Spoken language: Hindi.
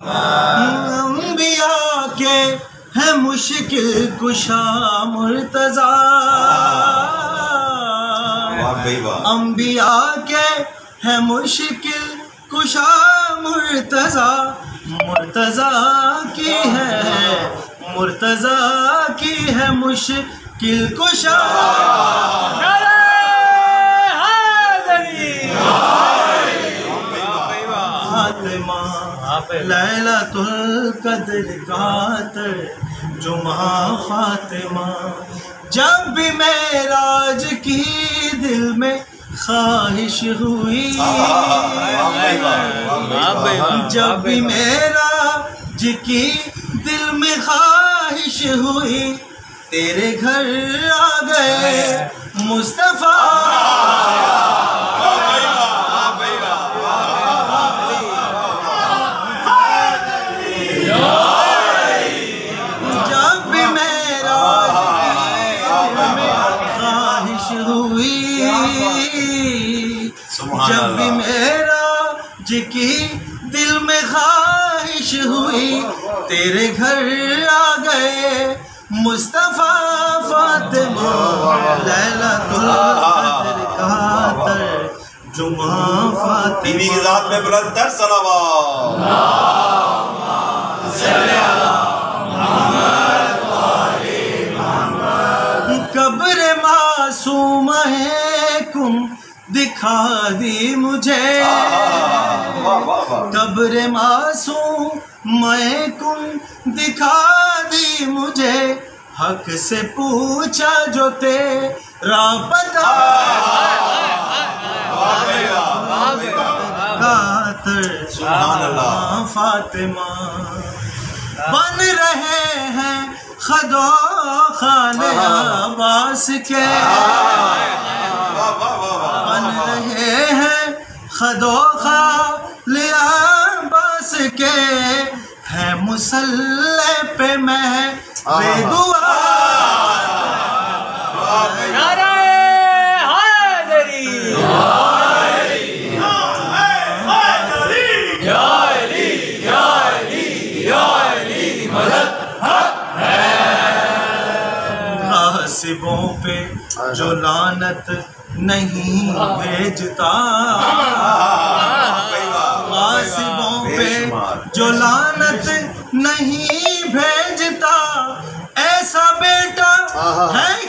अंबिया के है मुश्किल कुशा मुर्तजा, अंबिया के है मुश्किल कुशा मुर्तजा, मुर्तजा की है, मुर्तजा की है मुश्किल कुशा। फातिमा लैलतुल कद्र खातिर जुमा फातिमा, जब भी मेराज की दिल में ख्वाहिश हुई, जब भी मेराज की दिल में ख्वाहिश हुई, तेरे घर आ गए मुस्तफा। जब भी मेरा जिकी दिल में ख्वाहिश हुई, तेरे घर आ गए मुस्तफा फातिमा लैलतुल कद्र खातिर जुमा फातिमा। की ज़ात में बुलंद तर सलावत। कब्र मासूम है कुम दिखा दी मुझे, कब्र मासूम मैं कुम दिखा दी मुझे, हक से पूछा जो तेरा पता, फातिमा बन रहे हैं खदो खाने अब्बास के, बन रहे हैं खदो खाने अब्बास के, है मुसल्ले पे मैं बेदुआ। गासिबों पे जो लानत नहीं भेजता, गासिबों पे जो लानत नहीं भेजता, ऐसा बेटा है कि